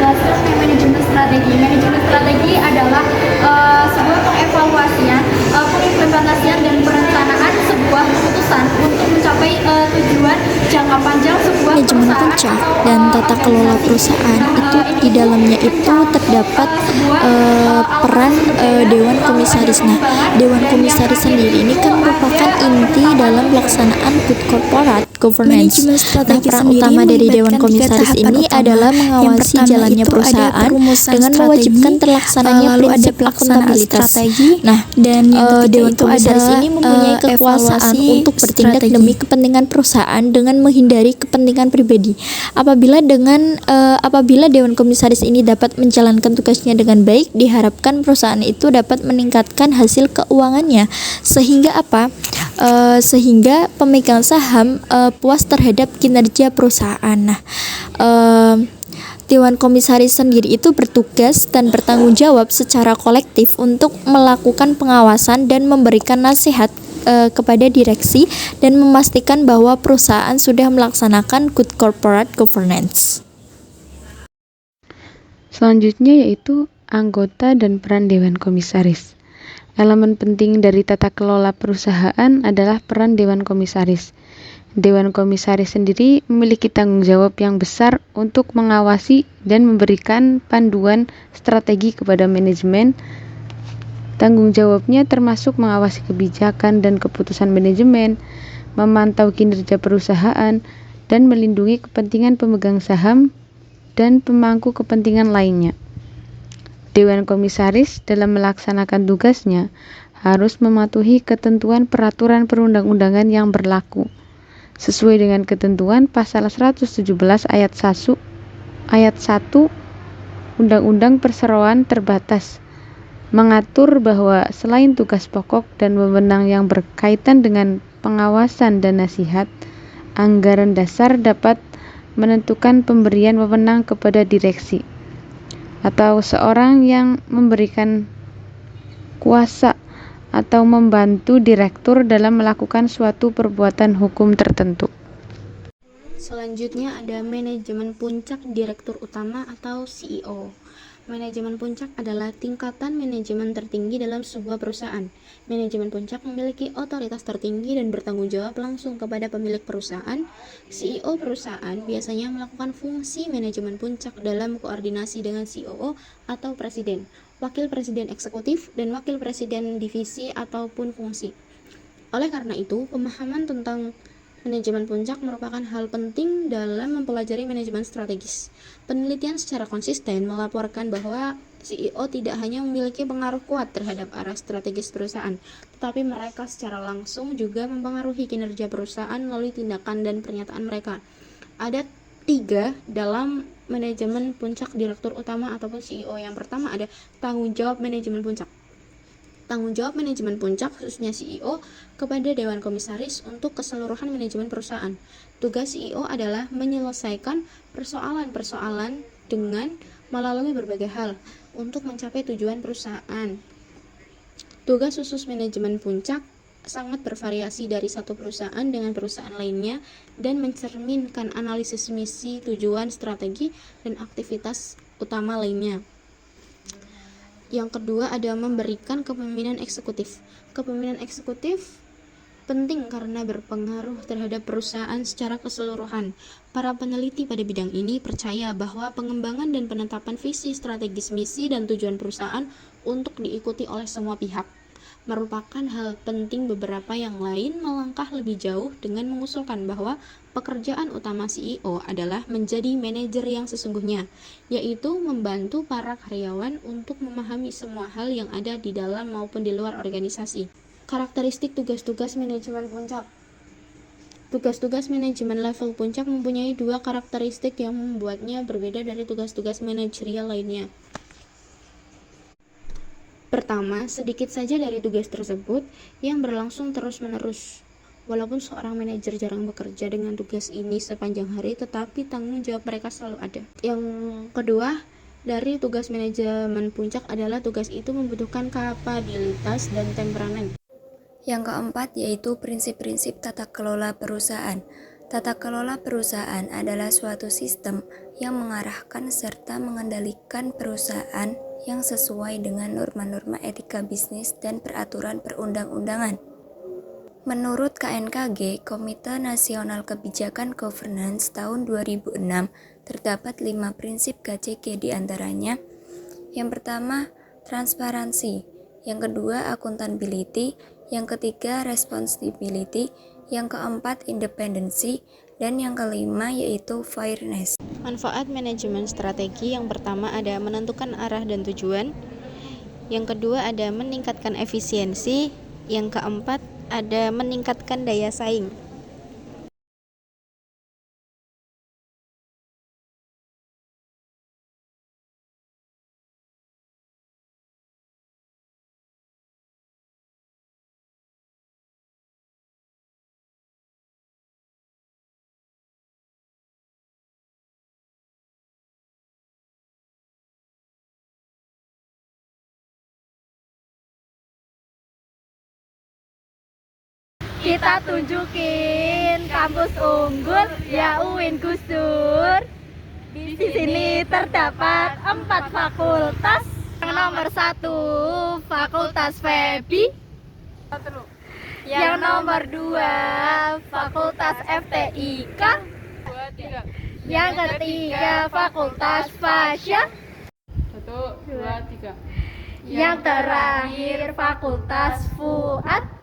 bahas tentang manajemen strategi. Manajemen strategi adalah sebuah pengevaluasian, pengimplementasian dan perencanaan sebuah keputusan untuk mencapai tujuan jangka panjang sebuah Manajemen perusahaan puncak atau dan tata kelola perusahaan itu di dalamnya itu terdapat peran Dewan Komisaris. Nah, Dewan Komisaris sendiri ini kan merupakan inti dalam pelaksanaan good corporate governance. Manajemen Nah, strategi peran sendiri utama dari melibatkan Dewan 3 Komisaris tahapan ini utama. adalah Yang mengawasi pertama jalannya itu ada perusahaan perumusan dengan strategi, mewajibkan terlaksananya lalu ada prinsip pelaksanaan akuntabilitas. strategi, Nah, dan yang ketiga Dewan itu Komisaris ada ini mempunyai kekuasaan evaluasi untuk bertindak strategi. demi kepentingan perusahaan dengan menghindari kepentingan pribadi. Apabila Dewan Komisaris ini dapat menjalankan tugasnya dengan baik, diharapkan perusahaan itu dapat meningkatkan hasil keuangannya sehingga pemegang saham puas terhadap kinerja perusahaan. Nah, Dewan Komisaris sendiri itu bertugas dan bertanggung jawab secara kolektif untuk melakukan pengawasan dan memberikan nasihat kepada direksi dan memastikan bahwa perusahaan sudah melaksanakan good corporate governance. Selanjutnya yaitu anggota dan peran Dewan Komisaris. Elemen penting dari tata kelola perusahaan adalah peran Dewan Komisaris. Dewan Komisaris sendiri memiliki tanggung jawab yang besar untuk mengawasi dan memberikan panduan strategi kepada manajemen. Tanggung jawabnya termasuk mengawasi kebijakan dan keputusan manajemen, memantau kinerja perusahaan, dan melindungi kepentingan pemegang saham dan pemangku kepentingan lainnya. Dewan Komisaris dalam melaksanakan tugasnya harus mematuhi ketentuan peraturan perundang-undangan yang berlaku. Sesuai dengan ketentuan pasal 117 ayat 1 Undang-Undang Perseroan Terbatas mengatur bahwa selain tugas pokok dan wewenang yang berkaitan dengan pengawasan dan nasihat, anggaran dasar dapat menentukan pemberian wewenang kepada direksi atau seorang yang memberikan kuasa atau membantu direktur dalam melakukan suatu perbuatan hukum tertentu. Selanjutnya ada manajemen puncak direktur utama atau CEO. Manajemen puncak adalah tingkatan manajemen tertinggi dalam sebuah perusahaan. Manajemen puncak memiliki otoritas tertinggi dan bertanggung jawab langsung kepada pemilik perusahaan. CEO perusahaan biasanya melakukan fungsi manajemen puncak dalam koordinasi dengan COO atau presiden, wakil presiden eksekutif, dan wakil presiden divisi ataupun fungsi. Oleh karena itu, pemahaman tentang manajemen puncak merupakan hal penting dalam mempelajari manajemen strategis. Penelitian secara konsisten melaporkan bahwa CEO tidak hanya memiliki pengaruh kuat terhadap arah strategis perusahaan, tetapi mereka secara langsung juga mempengaruhi kinerja perusahaan melalui tindakan dan pernyataan mereka. Ada 3 dalam manajemen puncak direktur utama ataupun CEO. Yang pertama ada tanggung jawab manajemen puncak. Tanggung jawab manajemen puncak, khususnya CEO, kepada Dewan Komisaris untuk keseluruhan manajemen perusahaan. Tugas CEO adalah menyelesaikan persoalan-persoalan dengan melalui berbagai hal untuk mencapai tujuan perusahaan. Tugas khusus manajemen puncak sangat bervariasi dari satu perusahaan dengan perusahaan lainnya dan mencerminkan analisis misi, tujuan, strategi, dan aktivitas utama lainnya. Yang kedua ada memberikan kepemimpinan eksekutif. Kepemimpinan eksekutif penting karena berpengaruh terhadap perusahaan secara keseluruhan. Para peneliti pada bidang ini percaya bahwa pengembangan dan penetapan visi strategis misi dan tujuan perusahaan untuk diikuti oleh semua pihak merupakan hal penting. Beberapa yang lain melangkah lebih jauh dengan mengusulkan bahwa pekerjaan utama CEO adalah menjadi manajer yang sesungguhnya, yaitu membantu para karyawan untuk memahami semua hal yang ada di dalam maupun di luar organisasi. Karakteristik tugas-tugas manajemen puncak. Tugas-tugas manajemen level puncak mempunyai 2 karakteristik yang membuatnya berbeda dari tugas-tugas manajerial lainnya. Pertama, sedikit saja dari tugas tersebut yang berlangsung terus-menerus. Walaupun seorang manajer jarang bekerja dengan tugas ini sepanjang hari, tetapi tanggung jawab mereka selalu ada. Yang kedua, dari tugas manajemen puncak adalah tugas itu membutuhkan kapabilitas dan temperamen. Yang keempat yaitu prinsip-prinsip tata kelola perusahaan. Tata kelola perusahaan adalah suatu sistem yang mengarahkan serta mengendalikan perusahaan yang sesuai dengan norma-norma etika bisnis dan peraturan perundang-undangan. Menurut KNKG, Komite Nasional Kebijakan Governance tahun 2006, terdapat 5 prinsip KCG diantaranya. Yang pertama, transparansi. Yang kedua, accountability. Yang ketiga, responsibility. Yang keempat, independensi. Dan yang kelima yaitu fairness. Manfaat manajemen strategi yang pertama ada menentukan arah dan tujuan. Yang kedua ada meningkatkan efisiensi. Yang keempat ada meningkatkan daya saing. Kita tunjukin kampus unggul ya UIN Gus Dur. Di sini terdapat 4 fakultas. Yang nomor 1 Fakultas FEBI. Yang nomor 2 Fakultas FTIK. Yang ketiga Fakultas Fasya. 1, 2, 3. Yang terakhir Fakultas Fuad.